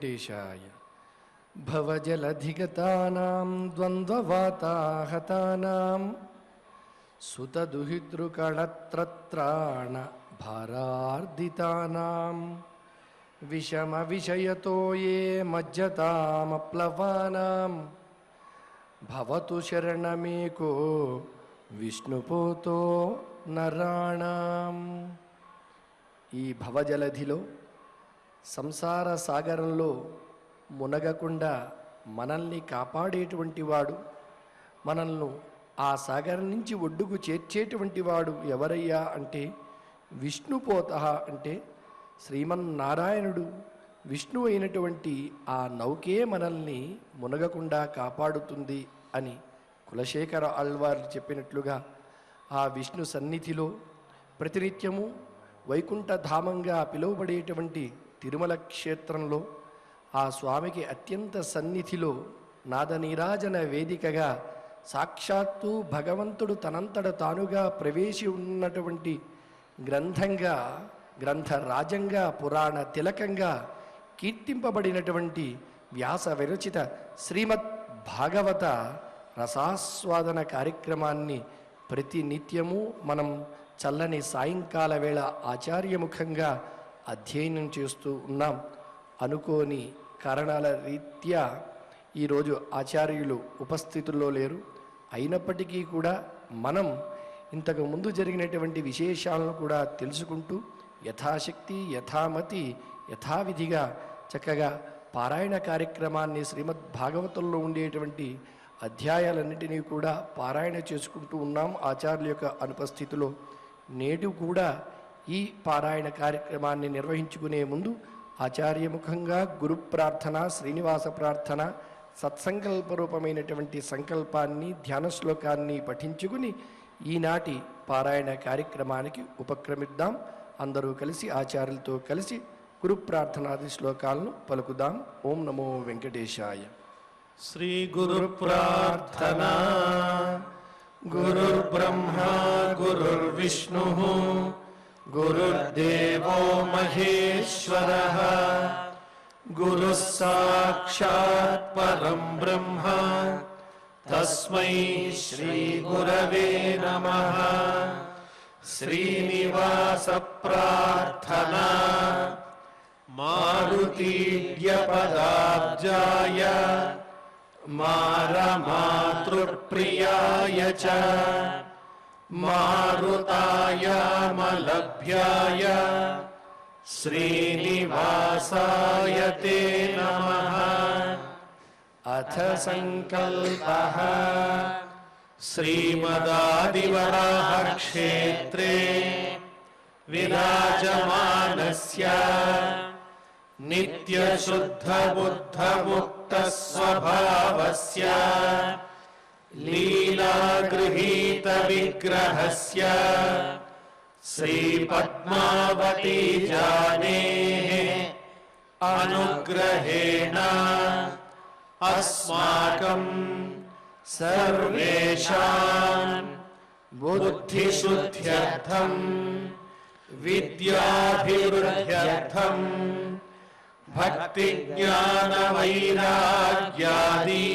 वेंकटेशाय। भवजलधिगतानां द्वन्द्ववाताहतानां सुतदुहितृकणत्रत्राण भारार्दितानां विषमविषयतो ये मज्जतामप्लवानां भवतु शरणमेको विष्णुपोतो నరాణం। ఈ భవజలధిలో సంసార సాగరంలో మునగకుండా మనల్ని కాపాడేటువంటి వాడు, మనల్ని ఆ సాగరం నుంచి ఒడ్డుకు చేర్చేటువంటి వాడు ఎవరయ్యా అంటే విష్ణుపోత అంటే శ్రీమన్నారాయణుడు విష్ణు అయినటువంటి ఆ నౌకే మనల్ని మునగకుండా కాపాడుతుంది అని కులశేఖర ఆళ్వార్ చెప్పినట్లుగా ఆ విష్ణు సన్నిధిలో ప్రతినిత్యము వైకుంఠధామంగా పిలువబడేటువంటి తిరుమల క్షేత్రంలో ఆ స్వామికి అత్యంత సన్నిధిలో నాదనీరాజన వేదికగా సాక్షాత్తు భగవంతుడు తనంతట తానుగా ప్రవేశి ఉన్నటువంటి గ్రంథంగా, గ్రంథరాజంగా, పురాణ తిలకంగా కీర్తింపబడినటువంటి వ్యాస విరచిత శ్రీమద్ భాగవత రసాస్వాదన కార్యక్రమాన్ని ప్రతినిత్యము మనం చల్లని సాయంకాల వేళ ఆచార్యముఖంగా అధ్యయనం చేస్తూ ఉన్నాం. అనుకోని కారణాల రీత్యా ఈరోజు ఆచార్యులు ఉపస్థితుల్లో లేరు. అయినప్పటికీ కూడా మనం ఇంతకు ముందు జరిగినటువంటి విశేషాలను కూడా తెలుసుకుంటూ యథాశక్తి యథామతి యథావిధిగా చక్కగా పారాయణ కార్యక్రమాన్ని శ్రీమద్ భాగవతంలో ఉండేటువంటి అధ్యాయాలన్నిటినీ కూడా పారాయణ చేసుకుంటూ ఉన్నాం ఆచార్యుల యొక్క అనుపస్థితిలో. నేడు కూడా ఈ పారాయణ కార్యక్రమాన్ని నిర్వహించుకునే ముందు ఆచార్యముఖంగా గురు ప్రార్థన, శ్రీనివాస ప్రార్థన, సత్సంకల్పరూపమైనటువంటి సంకల్పాన్ని, ధ్యాన శ్లోకాన్ని పఠించుకుని ఈనాటి పారాయణ కార్యక్రమానికి ఉపక్రమిద్దాం. అందరూ కలిసి ఆచార్యులతో కలిసి గురు ప్రార్థనాది శ్లోకాలను పలుకుదాం. ఓం నమో వెంకటేశాయ. श्री गुरु प्रार्थना। गुरुर्ब्रह्मा गुरुर्विष्णुः गुरुर्देवो महेश्वरः गुरुः साक्षात् परं ब्रह्म तस्मै श्री गुरवे नमः। श्रीनिवास प्रार्थना। मारुतीर्यपदाब्जाय मारमातृप्रियाय च मारुताय मलभ्याय श्रीनिवासाय ते नमः। अथ संकल्पः। श्रीमदादिवराह क्षेत्रे विराजमानस्य नित्यशुद्ध बुद्ध मुक्त स्वभावस्य लीलागृहीत विग्रहस्य श्रीपद्मावती जानेः अनुग्रहेण अस्माकं सर्वेषां बुद्धिशुद्ध्यर्थं विद्याभिवृद्ध्यर्थं भक्तिज्ञान वैराग्यादि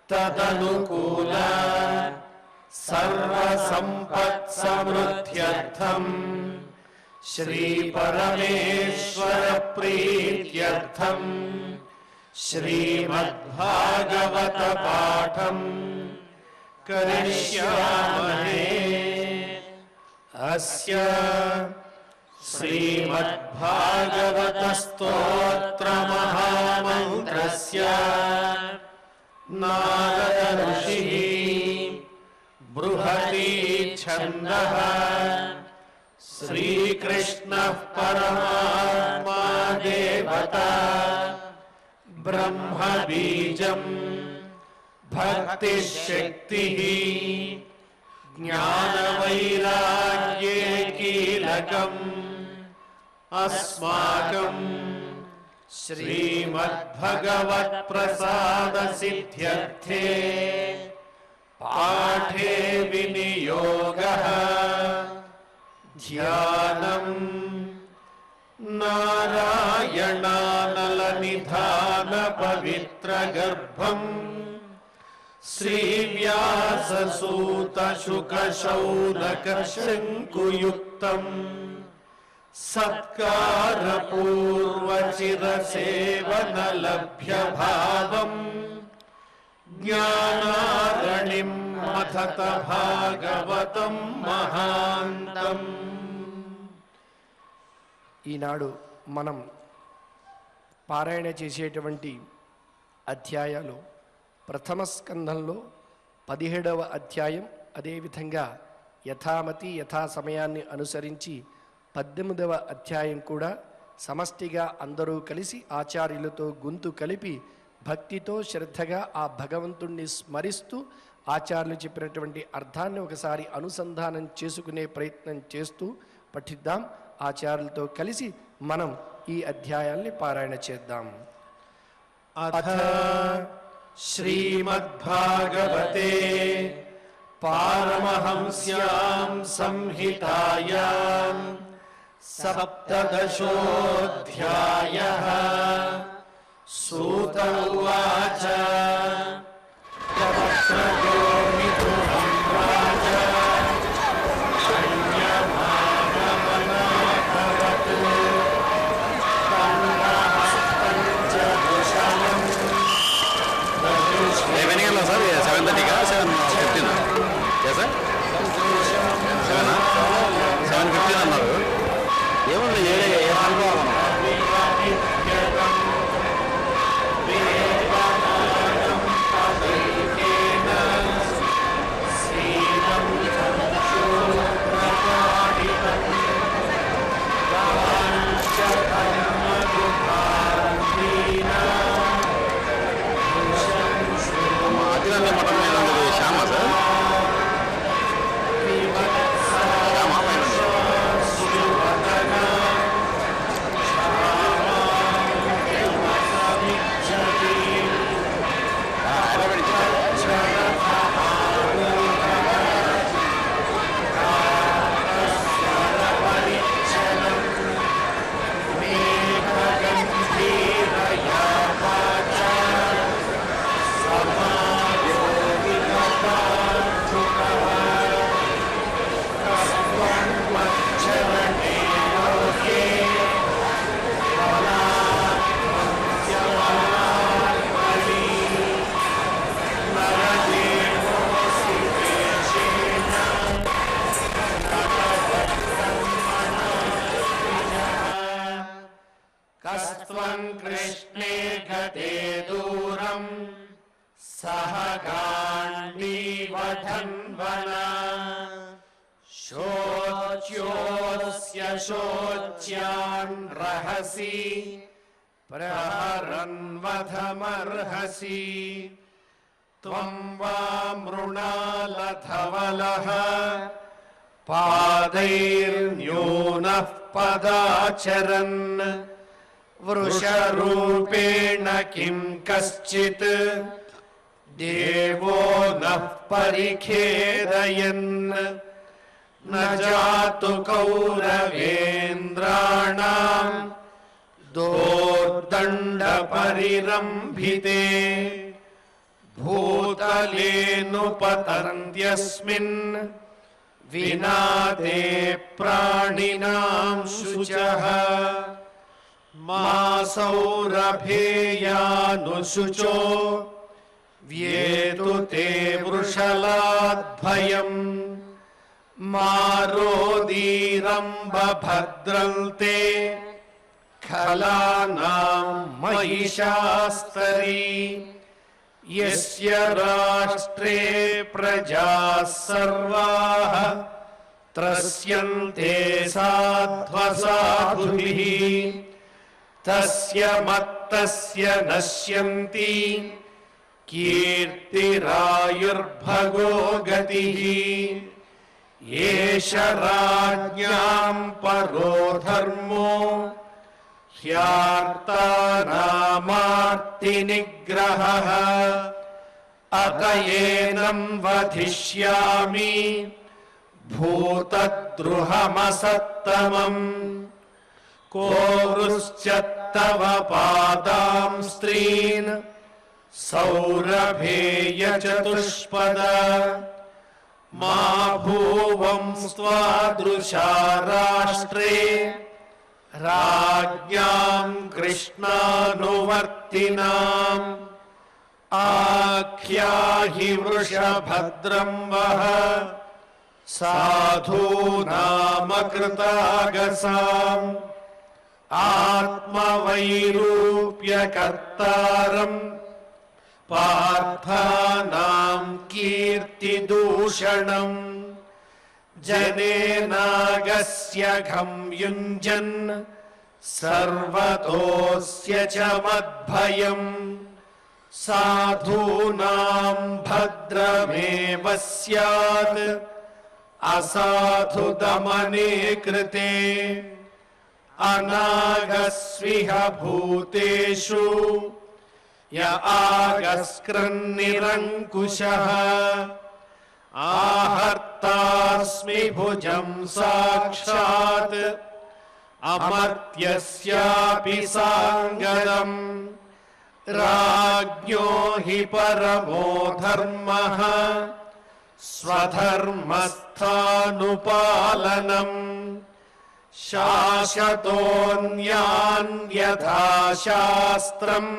तदनुकूल सर्वसम्पत्समृद्ध्यर्थं श्री परमेश्वर प्रीत्यर्थं श्रीमद्भागवत पाठं करिष्यामहे। अस्य श्रीमद्भागवत स्तोत्र महामन्त्रस्य नारद ऋषिः बृहती छन्दः श्रीकृष्णः परमात्मा देवता ब्रह्म बीजं भक्तिशक्तिः ज्ञानवैराग्ये कीलकम् अस्माकं श्रीमद्भगवत्प्रसादसिद्ध्यर्थे पाठे विनियोगः ध्यानं नारायणानलनिधौ पवित्रगर्भम् श्रीव्याससूतशुकशौनकशङ्कुयुक्तम् सत्कारपूर्वचिरसेवनलभ्यभावम् ज्ञानारणिम् मथत भागवतं महान्तम्। ఈనాడు మనం పారాయణ చేసేటువంటి అధ్యాయాలు ప్రథమ స్కంధంలో 17వ అధ్యాయం, అదేవిధంగా యథామతి యథా సమయాన్ని అనుసరించి 18వ అధ్యాయం కూడా సమష్టిగా అందరూ కలిసి ఆచార్యులతో గొంతు కలిపి భక్తితో శ్రద్ధగా ఆ భగవంతుణ్ణి స్మరిస్తూ ఆచార్యులు చెప్పినటువంటి అర్థాన్ని ఒకసారి అనుసంధానం చేసుకునే ప్రయత్నం చేస్తూ పఠిద్దాం. ఆచార్యులతో కలిసి మనం ఈ అధ్యాయాల్ని పారాయణ చేద్దాం. అథ శ్రీమద్భాగవతే పారమహంస్యాం సంహితాయాం సప్తదశోऽధ్యాయః. సూత ఉవాచ తవస్రజో మిథునం రాజా సంయమానమనాభవత్ తన్నహస్తం చ కుశలం. ఎన్నికల్లో సార్ 7:30గా 7:15 సార్ 7:15 అన్నారు. ఏముంది ఏ అనుభవం అతిరంగ మఠం మీద ఉండేది శ్యామ సార్. శ్యామ కస్త్వం కృష్ణే గతే దూరం సహ గాంధీవధన్వనా శోచ్యోస్య శోచ్యాన్ రహసి ప్రహరన్వధమర్హసి. త్వం వా మృణాలధవలః పాదైర్న్యూనః పదాచరన్ వృషరూపేణ కిం కశ్చిత్ దేవో నః పరిఖేదయన్. న జాతు కౌరవేంద్రాణాం దోర్దండ పరిరంభితే భూతలేనుపతంత్యస్మిన్ వినాదే ప్రాణినాం శుచః. మా సౌరభేయానుశుచో వ్యేతు తే వృషలాద్భయం. మారోదీరంబభద్రంతే ఖలానాం మహిషాస్తరీ. యస్య రాష్ట్రే ప్రజాః సర్వాః త్రస్యంతే సాధ్వసాధుభిః. తస్య మత్తస్య నశ్యంతి కీర్తిరాయుర్భగో గతిః. ఏష రాజ్ఞాం పరో ధర్మో హ్యార్తానామార్తినిగ్రహః. అతయేనం వధిష్యామి భూతద్రుహమసత్తమం. కో వృశ్చత్తవ పాదాం స్త్రీన్ सौरभेय चतुष्पद मा भूवं स्वादृशा राष्ट्रे राज्ञां कृष्णानुवर्तिनाम् आख्याहि वृषभद्रं वः साधूनामकृतागसाम् आत्मवैरूप्यकर्तारम् पार्थानां कीर्तिदूषणम् जनेनागस्य घं युञ्जन् सर्वतोऽस्य च मद्भयम् साधूनां भद्रमेव स्यात् असाधुदमने कृते अनागस्विह भूतेषु य आगस्कृन्निरङ्कुशः आहर्तास्मि भुजं साक्षात् अमर्त्यस्यापि साङ्गदम् राज्ञो हि परमो धर्मः स्वधर्मस्थानुपालनम् शाश्वतोऽन्यान्यथा शास्त्रम्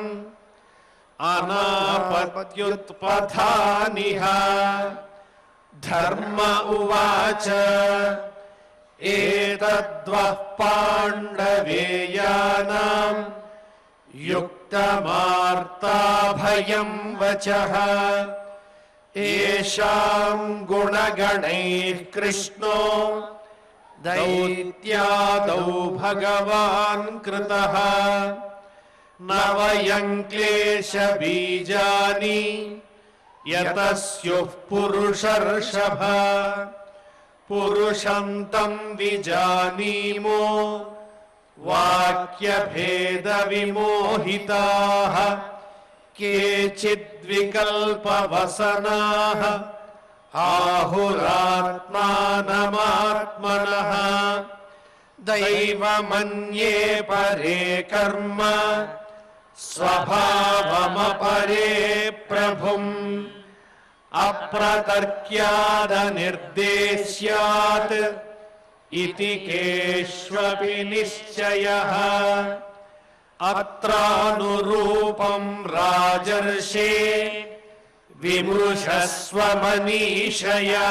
अनापत्युत्पथानिह धर्म उवाच एतद्वः पाण्डवेयानाम् युक्तमार्ताभयं वचः येषां गुणगणैः कृष्णो दैत्यादौ भगवान् कृतः न वयं क्लेशबीजानि यतस्युः पुरुषर्षभ पुरुषं तं विजानीमो वाक्यभेदविमोहिताः केचिद्विकल्पवसनाः आहुरात्मानमात्मनः दैवमन्ये परे कर्म स्वभावमपरे प्रभुम् अप्रतर्क्यादनिर्देश्यात् इति केष्वपि निश्चयः अत्रानुरूपं राजर्षे विमृशस्व मनीषया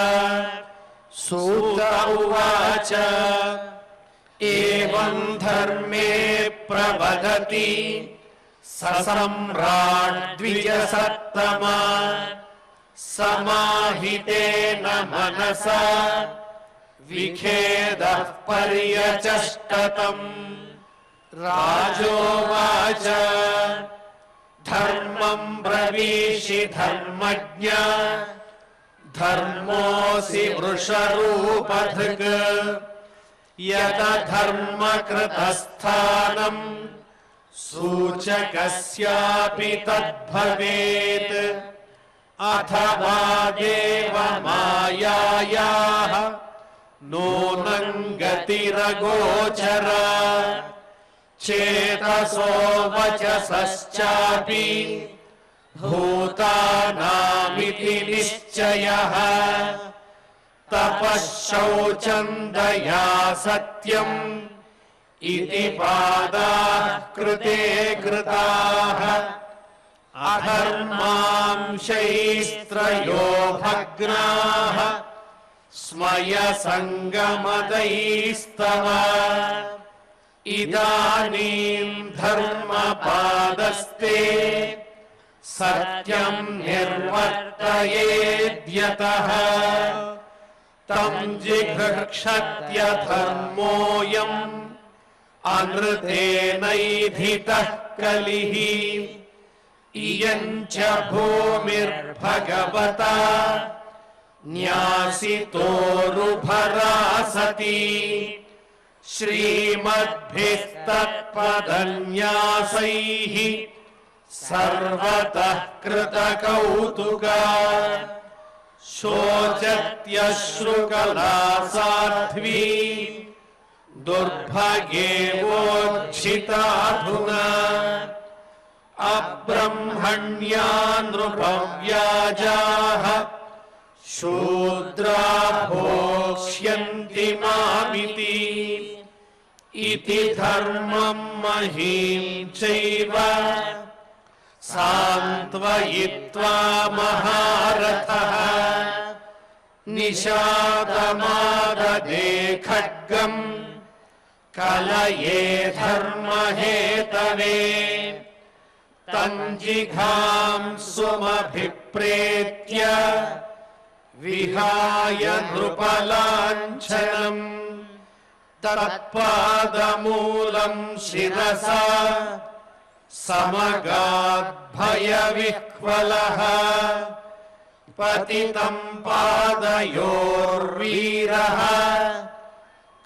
सूत उवाच एवं धर्मे प्रवदति सम्राट् द्विजसत्तमा समाहितेन मनसा विखेदः पर्यचष्टतम् राजोवाच धर्मं ब्रवीषि धर्मज्ञ धर्मोऽसि वृषरूपधृक् यदधर्मकृतस्थानम् सूचकस्यापि तद्भवेत् अथवा देवमायायाः नूनं गतिरगोचरा चेतसो वचसश्चापि भूतानामिति निश्चयः तपः शौचं दया सत्यम् इति पादाः कृते कृताः अधर्मांशैस्त्रयो भग्नाः स्मयसङ्गमदैस्तव इदानीं धर्मपादस्ते सत्यं निर्वर्तयेद्यतः तं जिघृक्षत्य धर्मोऽयम् अनृतेनैधितः कलिः इयं च भूमिर्भगवता न्यासितोरुभरा सती श्रीमद्भिस्तत्पदन्यासैः सर्वतः कृतकौतुका शोचत्यश्रुकला साध्वी दुर्भगेवोज्झिताधुना अब्रह्मण्या नृपव्याजाः शूद्रा भोक्ष्यन्ति मामिति इति धर्मं महीं चैव सान्त्वयित्वा महारथः निषादमाददे खड्गम् कलये धर्महेतवे तञ्जिघांसुमभिप्रेत्य विहाय नृपलाञ्छनम् तत्पादमूलं शिरसा समगाद्भयविह्वलः पतितं पादयोर्वीरः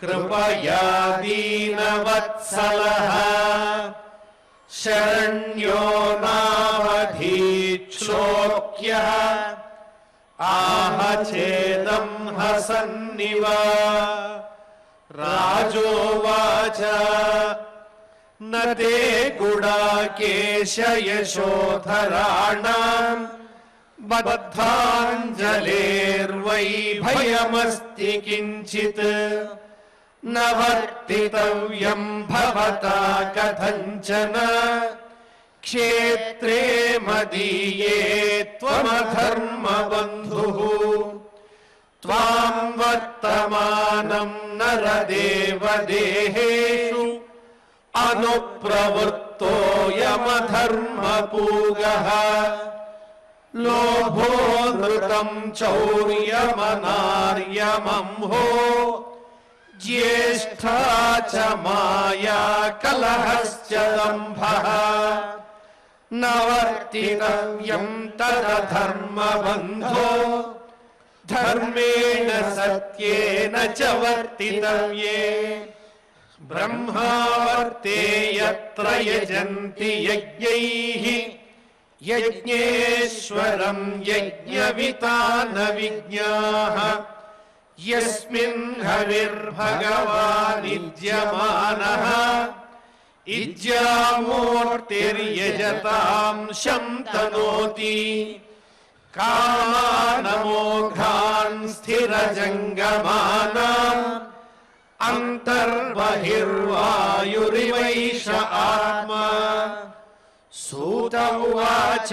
कृपया दीनवत्सलः शरण्यो नावधीच्छोक्यः आह चेदं हसन्निव राजोवाच न ते गुडाकेश यशोधराणाम् बद्धाञ्जलेर्वै भयमस्ति किञ्चित् न वर्तितव्यं भवता कथञ्चन क्षेत्रे मदीये त्वमधर्मबन्धुः त्वां वर्तमानं नरदेवदेहेषु अनुप्रवृत्तोऽयमधर्मपूगः लोभो नृतं चौर्यमनार्यमंहो ज्येष्ठा च माया कलहश्च दम्भः न वर्तितव्यं तदधर्मबन्धो धर्मेण सत्येन च वर्तितव्ये ब्रह्मावर्ते यत्र यजन्ति यज्ञैः यज्ञेश्वरं यज्ञवितान विज्ञाः यस्मिन् हविर्भगवान् इज्यमानः इज्यामूर्तिर्यजतां शं तनोति कामानमोघान् स्थिरजङ्गमानाम् अन्तर्बहिर्वायुरिवैष आत्मा सूत उवाच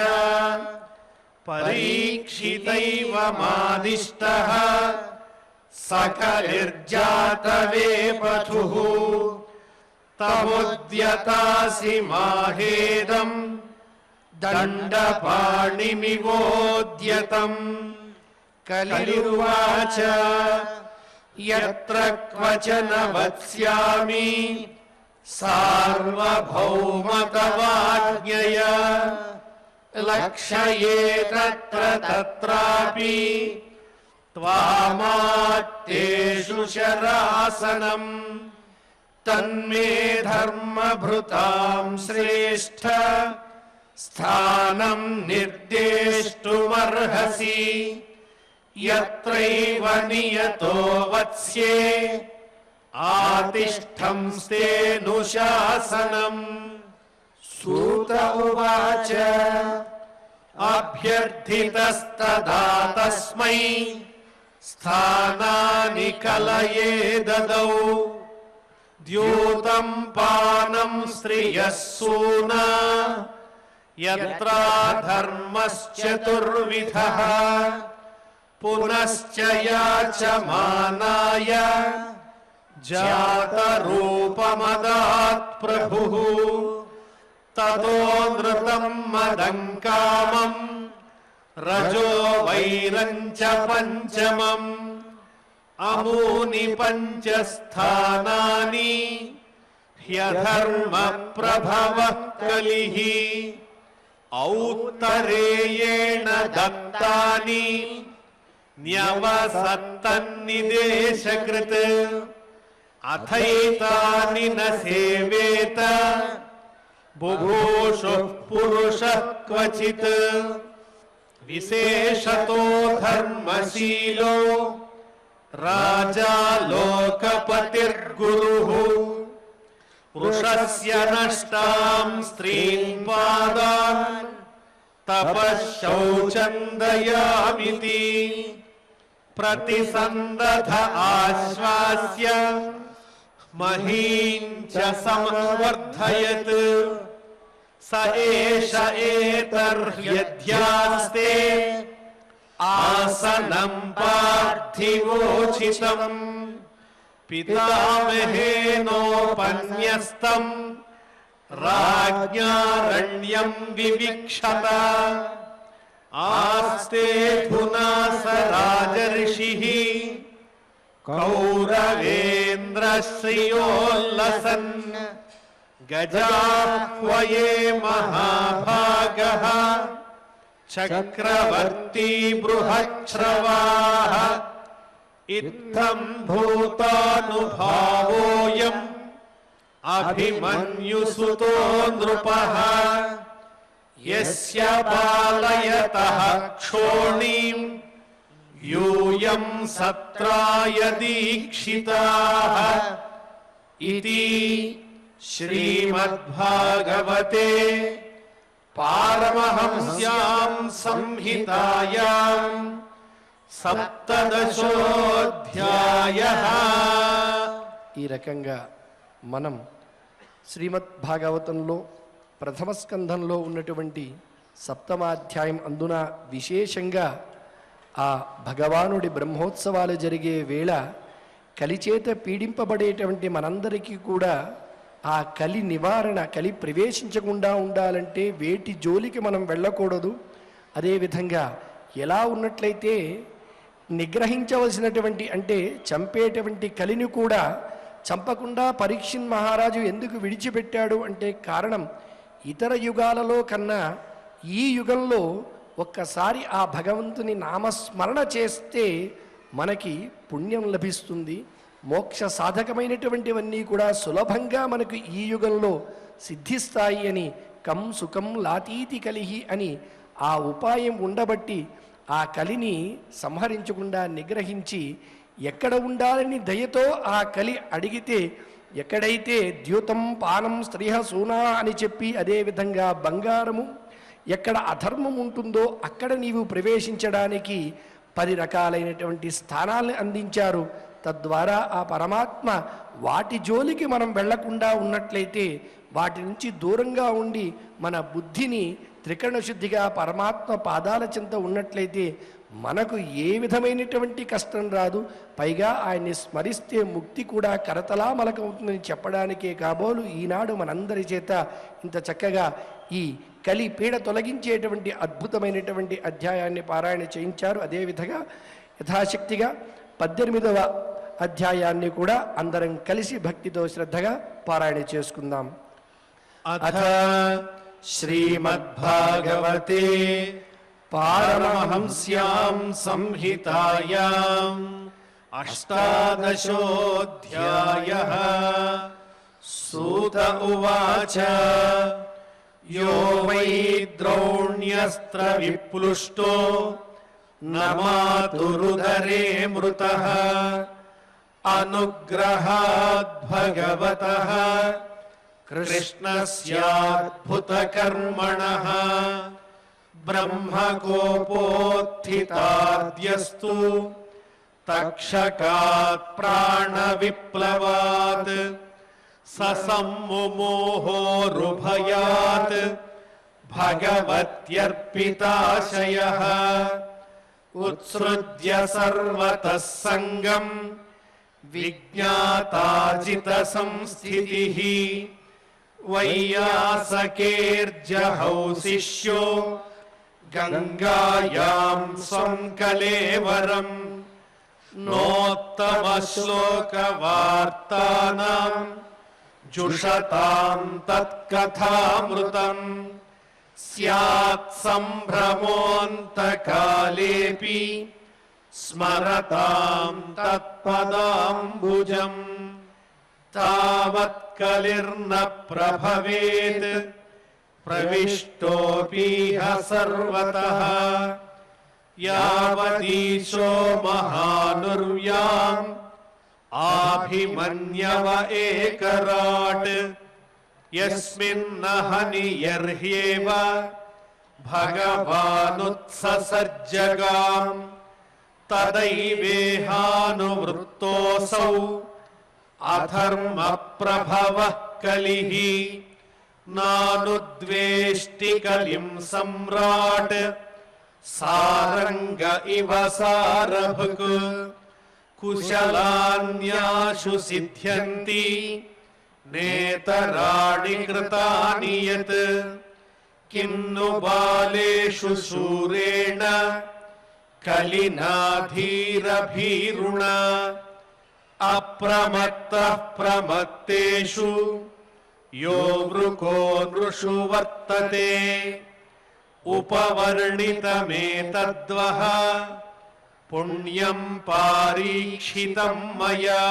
परीक्षितैव मादिष्टः सकलिर्जातवेपथुः तमुद्यतासि माहेदम् दण्डपाणिमिवोद्यतम् कलिरुवाच यत्र क्वचन वत्स्यामि सार्वभौमतवाज्ञया लक्ष्ये तत्र तत्रापि त्वामात्तेषु शरासनम् तन्मे धर्मभृतां श्रेष्ठ स्थानं निर्देष्टुमर्हसि यत्रैव नियतो वत्स्ये आतिष्ठंस्तेऽनुशासनम् सूत उवाच अभ्यर्थितस्तदा तस्मै स्थानानि कलये ददौ द्यूतं पानं स्त्रियः सूना यत्रा धर्मश्चतुर्विधः पुनश्च याचमानाय जातरूपमदात् प्रभुः ततो नृतं मदं कामं रजो वैरं च पञ्चमम् अमूनि पञ्चस्थानानि ह्यधर्मप्रभवः कलिः औत्तरेयेण दत्तानि न्यवसत्तन्निदेशकृत् अथैतानि न सेवेत बुभूषुः पुरुषः क्वचित् विशेषतो धर्मशीलो राजा लोकपतिर्गुरुः వృషస్య నష్టాం స్త్రీన్ పాదాన్ తపశ్శౌచందయామితి ప్రతిసందధ ఆశ్వాస్య మహీం చ సంవర్ధయత్ స ఏష ఏతర్హ్యధ్యాస్తే ఆసనం పార్థివోచితం పితామహేనోపన్యస్తం రాజ్ఞారణ్యం వివిక్షత ఆస్తేధునా స రాజర్షిః కౌరవేంద్రశ్రియోల్లసన్ గజాహ్వయే మహాభాగః చక్రవర్తి బృహచ్రవాః ఇత్థం భూతానుభావోయం అభిమన్యుసుతో నృపః యస్య పాలయతః క్షోణీం యూయం సత్రాయ దీక్షితాః ఇతి శ్రీమద్భాగవతే పారమహంస్యాం సంహితాయాం సప్తదశోధ్యాయః. ఈ రకంగా మనం శ్రీమద్ భాగవతంలో ప్రథమ స్కంధంలో ఉన్నటువంటి సప్తమాధ్యాయం అందున విశేషంగా ఆ భగవానుడి బ్రహ్మోత్సవాలు జరిగే వేళ కలిచేత పీడింపబడేటువంటి మనందరికీ కూడా ఆ కలి నివారణ, కలి ప్రవేశించకుండా ఉండాలంటే వేటి జోలికి మనం వెళ్ళకూడదు. అదేవిధంగా ఎలా ఉన్నట్లయితే నిగ్రహించవలసినటువంటి అంటే చంపేటువంటి కలిని కూడా చంపకుండా పరీక్షిత్ మహారాజు ఎందుకు విడిచిపెట్టాడు అంటే కారణం ఇతర యుగాలలో కన్నా ఈ యుగంలో ఒక్కసారి ఆ భగవంతుని నామస్మరణ చేస్తే మనకి పుణ్యం లభిస్తుంది, మోక్ష సాధకమైనటువంటివన్నీ కూడా సులభంగా మనకు ఈ యుగంలో సిద్ధిస్తాయి అని కం సుఖం లాతీతి కలిహి అని ఆ ఉపాయం ఉండబట్టి ఆ కలిని సంహరించకుండా నిగ్రహించి ఎక్కడ ఉండాలని దయతో ఆ కలి అడిగితే ఎక్కడైతే ద్యూతం పానం స్త్రీహ సూనా అని చెప్పి అదేవిధంగా బంగారము ఎక్కడ అధర్మం ఉంటుందో అక్కడ నీవు ప్రవేశించడానికి 10 రకాలైనటువంటి స్థానాలను అందించారు. తద్వారా ఆ పరమాత్మ వాటి జోలికి మనం వెళ్లకుండా ఉన్నట్లయితే వాటి నుంచి దూరంగా ఉండి మన బుద్ధిని త్రికరణ శుద్ధిగా పరమాత్మ పాదాల చెంత ఉన్నట్లయితే మనకు ఏ విధమైనటువంటి కష్టం రాదు. పైగా ఆయన్ని స్మరిస్తే ముక్తి కూడా కరతలామలకవుతుందని చెప్పడానికే కాబోలు ఈనాడు మనందరి చేత ఇంత చక్కగా ఈ కలి పీడ తొలగించేటువంటి అద్భుతమైనటువంటి అధ్యాయాన్ని పారాయణ చేయించారు. అదేవిధంగా యథాశక్తిగా 18వ అధ్యాయాన్ని కూడా అందరం కలిసి భక్తితో శ్రద్ధగా పారాయణ చేసుకుందాం. అథ శ్రీమద్భాగవతే పారమహంస్యాం సంహితాయాం అష్టాదశోऽధ్యాయః. సూత ఉవాచ యో వై ద్రోణ్యస్త్ర విప్లుష్టో నమాతురుదరే మృతః అనుగ్రహాద్ భగవతః కృష్ణస్యాద్భుతకర్మణః బ్రహ్మకోపోత్థితాద్యస్తు తక్షకాత్ ప్రాణవిప్లవాత్ ససమ్ముమోహోరుభయాత్ భగవత్యర్పితాశయః ఉత్సృజ్య సర్వతః సంగం విజ్ఞాతాజిత సంస్థితిః వైయాసకేర్జహౌ శిష్యో గంగాయాం స్వం కలేవరం నోత్తమశ్లోకవార్తానాం జుషతాం తత్కథామృతం స్యాత్ సంభ్రమోऽन्तకాలేపి స్మరతాం తత్పదాంబుజం తావత్ కలిర్న ప్రభవేత్ ప్రవిష్టోపీహ సర్వతః యావదీశో మహానుర్వ్యాం ఆభిమన్యవ ఏకరాట్ यस्मिन्न हनियर्ह्येव भगवानुत्ससर्जगाम् तदैवेहानुवृत्तोऽसौ अधर्मप्रभवः कलिः नानुद्वेष्टि कलिं सम्राट् सारंग इव सारभृक् कुशलान्याशु सिद्ध्यन्ति नेतराणि कृतानि यत् किन्नु बालेषु शूरेण कलिना धीरभीरुणा अप्रमत्तः प्रमत्तेषु यो वृको नृषु वर्तते उपवर्णितमेतद्वः पुण्यं पारीक्षितं मया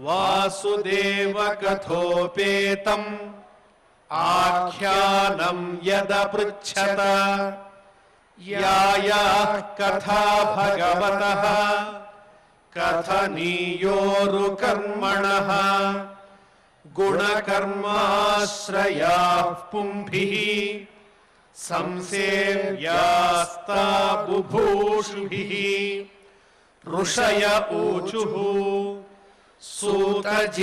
वासुदेव कथोपेतम् आख्यानं यदपृच्छत यायाः कथा भगवतः कथनीयोरुकर्मणः गुणकर्माश्रयाः पुंभिः संसेव्यास्ता बुभूषुभिः ऋषय ऊचुः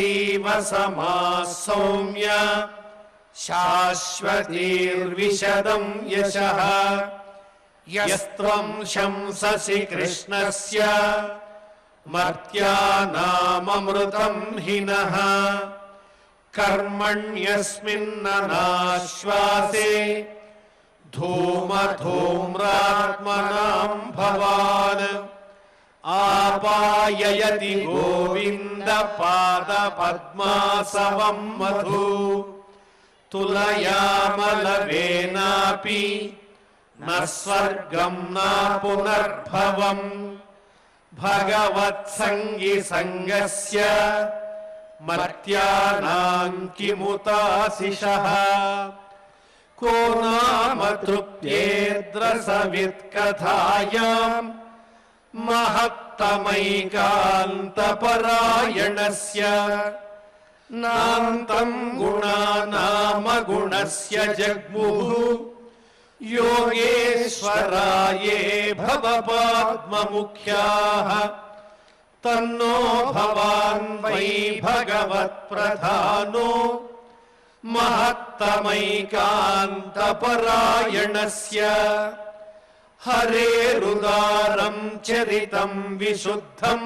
सूतजीवसमाः सौम्य शाश्वतीर्विशदं यशः यस्त्वं शंससि कृष्णस्य मर्त्यानाममृतं हिनः कर्मण्यस्मिन्ननाश्वासे धूमधूम्रात्मनां भवान् आपाययति गोविन्दपादपद्मासवं मधु तुलयामलवेनापि न स्वर्गं न पुनर्भवम् भगवत्सङ्गिसङ्गस्य मर्त्यानां किमुताशिषः को नाम तृप्येद्रसवित्कथायां महत्तमैकान्तपरायणस्य नान्तं गुणानामगुणस्य जग्मुः योगेश्वराये भवपाद्ममुख्याः तन्नो भवान् वै भगवत्प्रधानो महत्तमैकान्तपरायणस्य हरेरुदारं चरितं विशुद्धं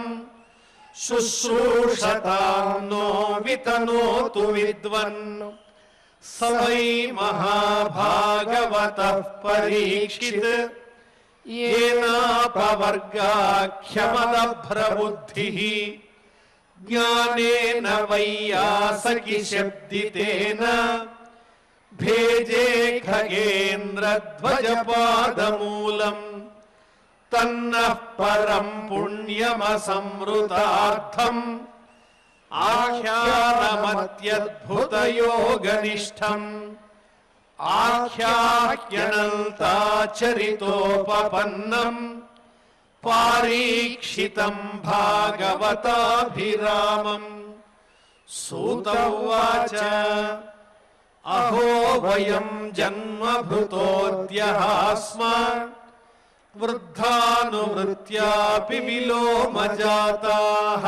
शुश्रूषतां नो वितनोतु विद्वन् स वै महाभागवतः परीक्षित् येनापवर्गाख्यमदभ्रबुद्धिः ज्ञानेन वैयासकिशब्दितेन भेजे खगेन्द्रध्वजपादमूलम् तन्नः परं पुण्यमसंवृतार्थम् आख्यानमत्यद्भुतयोगनिष्ठम् आख्याह्यनन्ताचरितोपपन्नम् पारीक्षितं भागवताभिरामम् सूत उवाच अहो वयं जन्मभृतोऽद्यः स्मः वृद्धानुवृत्त्यापि विलोमजाताः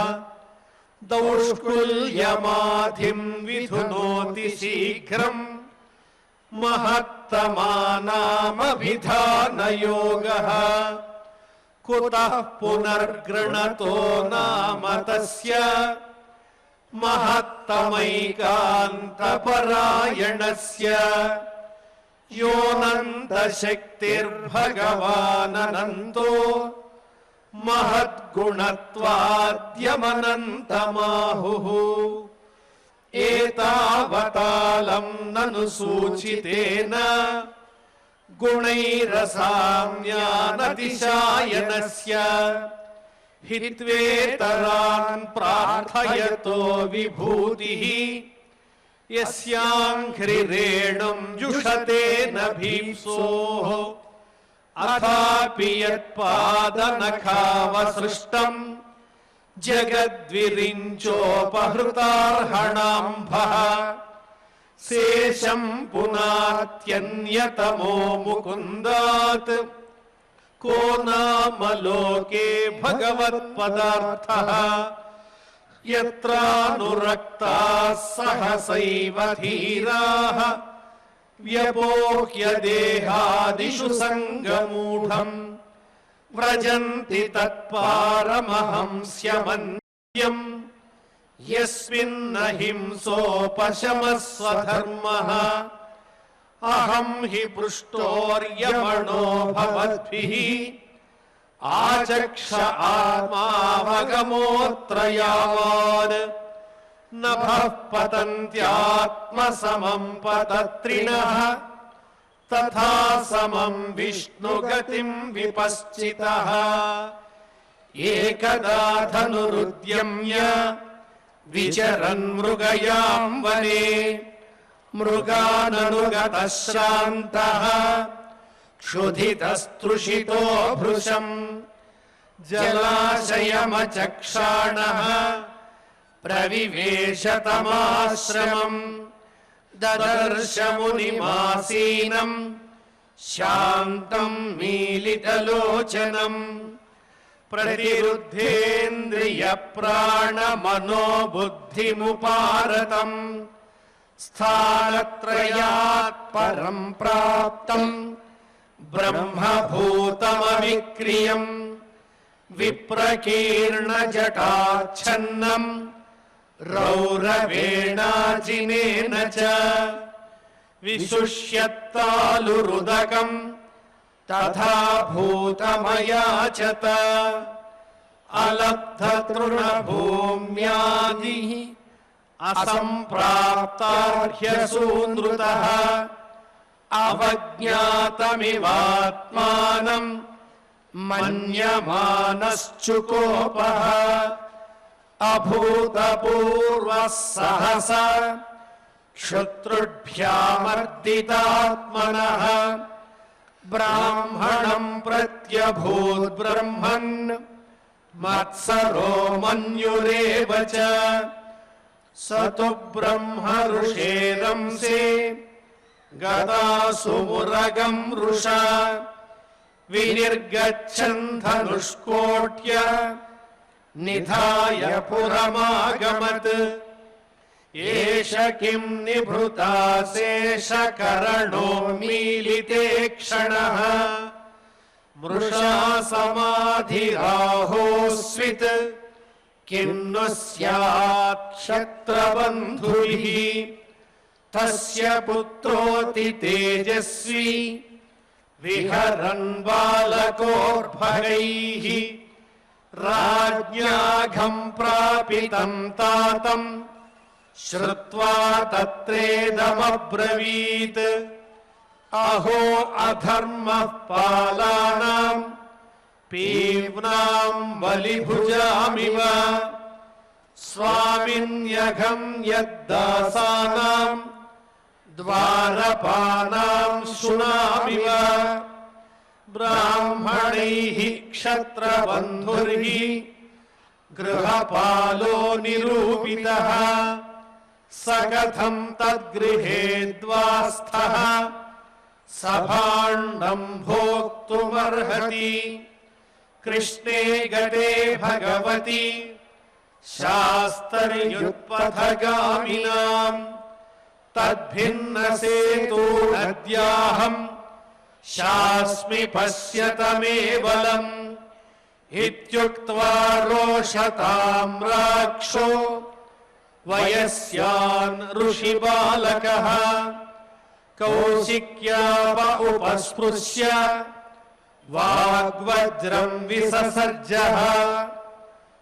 दौष्कुल्यमाधिं विधुनोति शीघ्रम् महत्तमानामभिधानयोगः कुतः पुनर्गृणतो नाम तस्य महत्तमैकान्तपरायणस्य योऽनन्तशक्तिर्भगवाननन्तो महद्गुणत्वाद्यमनन्तमाहुः एतावतालं ननु सूचितेन गुणैरसाम्यानतिशायनस्य हित्वेतरान् प्रार्थयतो विभूतिः यस्याङ्घ्रिरेणुं जुषते न भीप्सोः अथापि यत्पादनखावसृष्टम् जगद्विरिञ्चोपहृतार्हणाम्भः శేషం పునాత్యన్యతమో ముకుందాత్ కో నామ లోకే భగవత్పదార్థః యత్రానురక్తాః సహసైవ ధీరాః వ్యపోహ్య దేహాదిషు సంగమూఢం వ్రజంతి తత్పారమహంస్యమన్యం యస్మిన్నహింసోపశమः స్వధర్మః అహం హి పృష్టోర్యమణో భవద్భిః ఆచక్ష ఆత్మావగమోऽత్ర యావాన్ నభః పతంత్యాత్మసమం పతత్రిణః తథా సమం విష్ణుగతిం విపశ్చితః ఏకదా ధనురుద్యమ్య విచరన్ మృగయాం వనే మృగాననుగతః శ్రాంతః క్షుధితస్తృషితో భృశం జలాశయమచక్షాణః ప్రవివేశతమాశ్రమం దదర్శ మునిమాసీనం శాంతం మీలితలోచనం ప్రతిరుద్ధేంద్రియ ప్రాణమనోబుద్ధిముపారతం స్థానత్రయాత్ పరం ప్రాప్తం బ్రహ్మభూతమవిక్రియం విప్రకీర్ణజటాచ్ఛన్నం రౌరవేణాజినేన చ విశుష్యత్తాలురుదకం తథా భూతమయాచత అలబ్ధతృణభూమ్యాది అసంప్రాప్తార్హ్యసూనృతః అవజ్ఞాతమివాత్మానం మన్యమానశ్చుకోపః అభూతపూర్వః సహసా శత్రుభ్యామర్దితాత్మనః బ్రాహ్మణం ప్రత్యభూత్ బ్రహ్మన్ మత్సరో మన్యురేవ చ సతు బ్రహ్మ ఋషేరంసే గదాసు మురగం ఋషా వినిర్గచ్చన్ ధనుష్కోట్య నిధాయ పురమాగమత్ ఏష కిం నిభృతాశేషకరణో మీలితే క్షణః మృషా సమాధిరాహోస్విత్ కిన్ను స్యాత్ క్షత్రబంధుభిః తస్య పుత్రోతి తేజస్వి విహరన్ బాలకోర్భగైః రాజ్ఞాఘం ప్రాపితం తాతం శ్రుత్వా తత్రేదమబ్రవీత్ అహో అధర్మః పాలానాం పీవ్నాం బలిభుజామివ స్వామిన్యఘం యద్దాసానాం ద్వారపానాం శునామివ బ్రాహ్మణైః క్షత్రబంధుర్హి గృహపాలో నిరూపితః సకథం తద్గృహే ద్వాస్థః సభాండం భోక్తుమర్హతి కృష్ణే గతే భగవతి శాస్త్రయుత్పథగామినాం తద్భిన్న సేతూనద్యాహం శాస్మి పశ్యతమే బలం ఇత్యుక్త్వా రోషతాం రాక్షో వయస్యాన్ ఋషిబాలకః కౌశిక్యాప ఉపస్పృశ్య వాగ్వజ్రం విససర్జః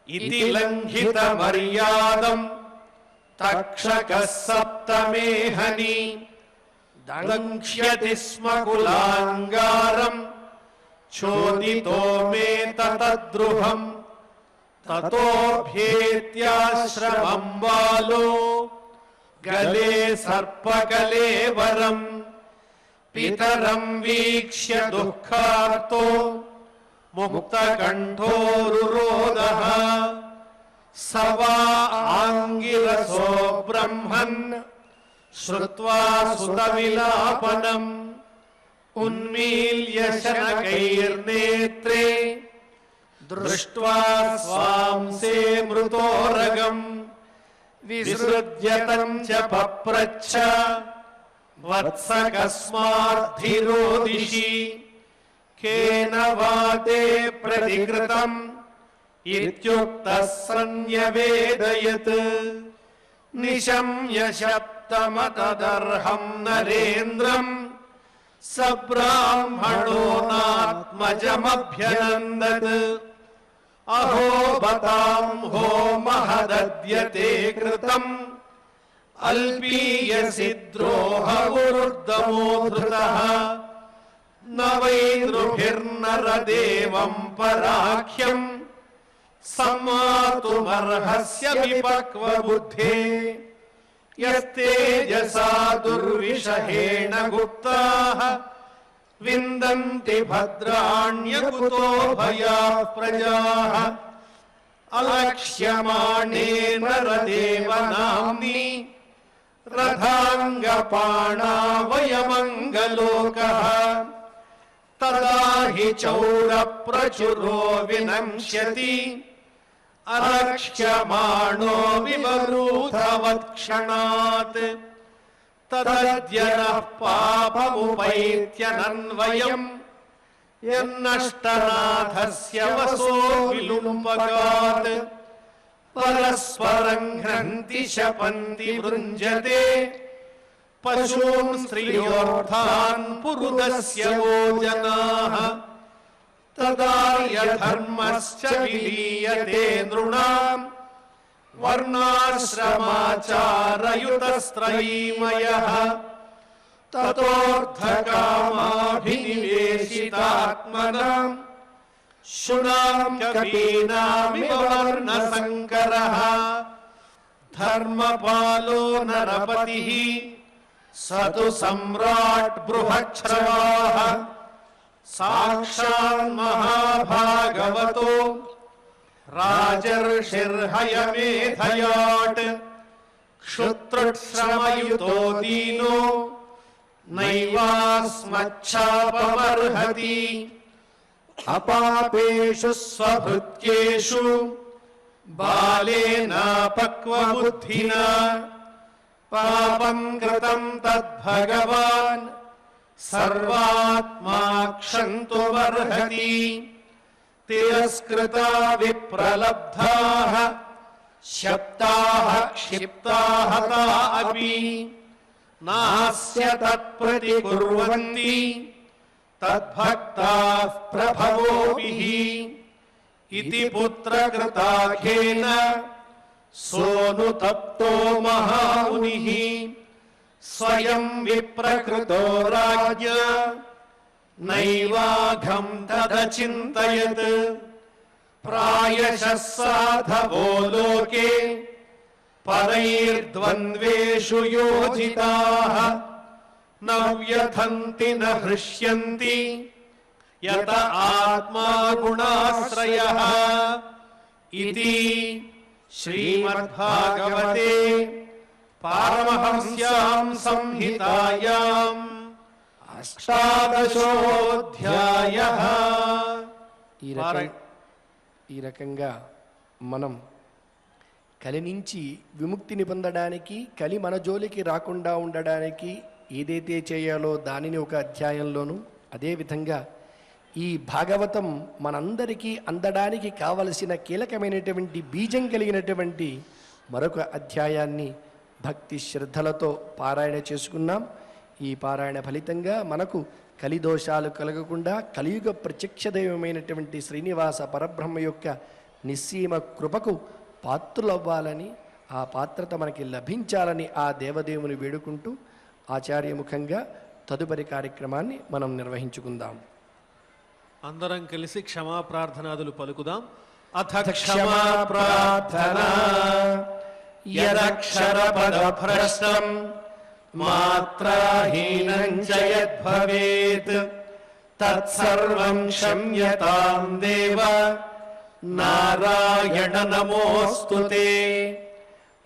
ఇతి లంఘిత మర్యాదం తక్షకః సప్తమేహని దంక్ష్యతి స్మ కులాంగారం చోదితో మే తతద్రుహం తతోభ్యేత్యాశ్రమం బాలో గలే సర్పకలేవరం పితరం వీక్ష్య దుఃఖార్తో ముక్తకంఠోరురోదః సవా ఆంగిరసో బ్రహ్మన్ श्रुत्वा सुतविलापनम् उन्मील्य शनकैर्नेत्रे दृष्ट्वा स्वांसे मृतोरगम् विसृज्यतम् च पप्रच्छ वत्स कस्माद्धिरोदिषि केन वा ते प्रतिकृतम् इत्युक्तः सन्न्यवेदयत् निशम्य शब्दमतदर्हम् नरेन्द्रम् स ब्राह्मणो नात्मजमभ्यनन्दत् अहो बताम् हो महदद्यते कृतम् अल्पीयसि द्रोहवुरुद्धमो धृतः न वै नृभिर्नरदेवम् पराख्यम् सम्मातुमर्हस्य विपक्वबुद्धे यस्तेजसा दुर्विषहेण गुप्ताः विन्दन्ति भद्राण्यकुतो भयाः प्रजाः अलक्ष्यमाणे नरदेव नाम्नि रथाङ्गपाणा वयमङ्गलोकः तदा हि चौरप्रचुरो विनश्यति अलक्ष्यमाणो विवरूथवत्क्षणात् तदद्य नः पापमुपैत्यनन्वयम् यन्नष्टनाथस्य वसो विलुम्बकात् परस्परम् घ्नन्ति शपन्ति वृञ्जते पशून् स्त्रियोर्थान् पुरुदस्य वो जनाः तदा यधर्मश्च विलीयते नृणाम् वर्णाश्रमाचारयुतस्त्रयीमयः ततोऽर्थकामाभिनिवेशितात्मनाम् शुनाम् कपीनामिव वर्णसङ्करः धर्मपालो नरपतिः स तु सम्राट् बृहच्छ्रवाः साक्षान्महाभागवतो राजर्षिर्हयमेधयाट् क्षुत्रश्रमयुतो दीनो नैवास्मच्छापमर्हति अपापेषु स्वभृत्येषु बालेनापक्वबुद्धिना पापम् कृतम् तद्भगवान् सर्वात्मा क्षन्तुमर्हति तिरस्कृता विप्रलब्धाः शप्ताः क्षिप्ताः हता अपि नास्य तत्प्रतिकुर्वन्ति तद्भक्ताः प्रभवोभिः इति पुत्रकृताखेन सोऽनुतप्तो महामुनिः स्वयं विप्रकृतो राज्ञ नैवाघं तदचिन्तयत् प्रायशः साधवो लोके परैर्द्वन्द्वेषु योजिताः न व्यथन्ति न हृष्यन्ति यत आत्मा गुणाश्रयः इति श्रीमद्भागवते पारमहंस्यां संहितायाम् अष्टादशोऽध्यायः। ఈ రకంగా మనం కలి నుంచి విముక్తిని పొందడానికి, కలి మన జోలికి రాకుండా ఉండడానికి ఏదైతే చేయాలో దానిని ఒక అధ్యాయంలోను, అదేవిధంగా ఈ భాగవతం మనందరికీ అందడానికి కావలసిన కీలకమైనటువంటి బీజం కలిగినటువంటి మరొక అధ్యాయాన్ని భక్తి శ్రద్ధలతో పారాయణ చేసుకున్నాం. ఈ పారాయణ ఫలితంగా మనకు కలిదోషాలు కలగకుండా కలియుగ ప్రత్యక్ష దైవమైనటువంటి శ్రీనివాస పరబ్రహ్మ యొక్క నిస్సీమ కృపకు పాత్రులవ్వాలని, ఆ పాత్రత మనకి లభించాలని ఆ దేవదేవుని వేడుకుంటూ ఆచార్యముఖంగా తదుపరి కార్యక్రమాన్ని మనం నిర్వహించుకుందాం. అందరం కలిసి క్షమా ప్రార్థనాదులు పలుకుదాం. అథ క్షమా ప్రార్థనా యదక్షరపదభ్రష్టం మాత్రాహీనం చ యద్భవేత్ తత్సర్వం క్షమ్యతాం దేవ నారాయణ నమోస్తుతే.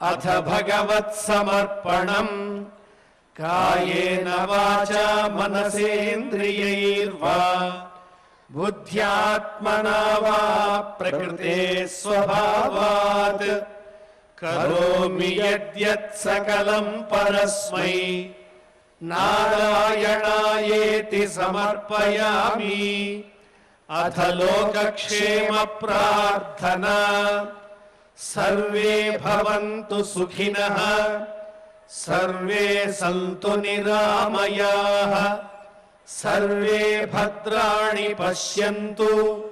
అథ భగవత్ సమర్పణం कायेन वाचा मनसेन्द्रियैर्वा बुद्ध्यात्मना वा प्रकृते स्वभावात् करोमि यद्यत् सकलं परस्मै नारायणायेति समर्पयामि। अथ लोकक्षेम प्रार्थना। सर्वे भवन्तु सुखिनः, सर्वे सन्तु निरामयाः, सर्वे भद्राणि पश्यन्तु,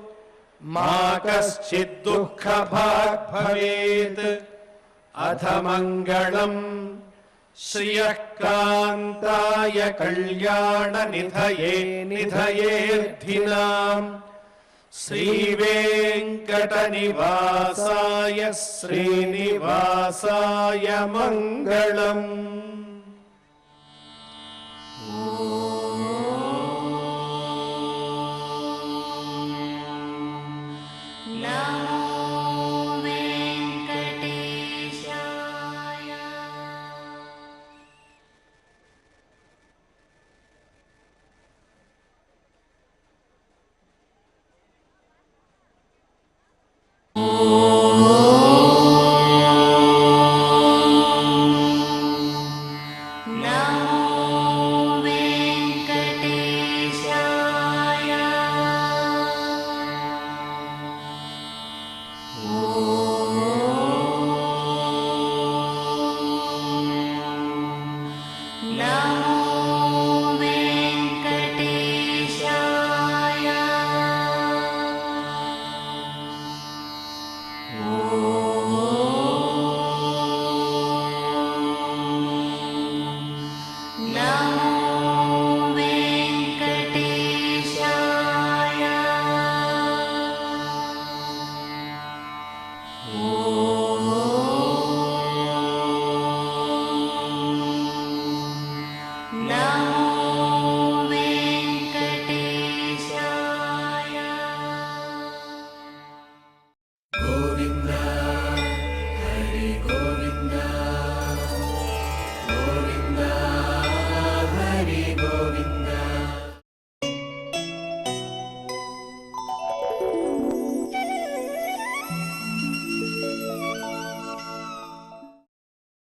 मा कश्चित् दुःखभाग् भवेत्। अथ मङ्गलम् श्रियः कान्ताय कल्याणनिधये निधयेऽर्थिनाम् श्रीवेङ्कटनिवासाय श्रीनिवासाय मङ्गलम्।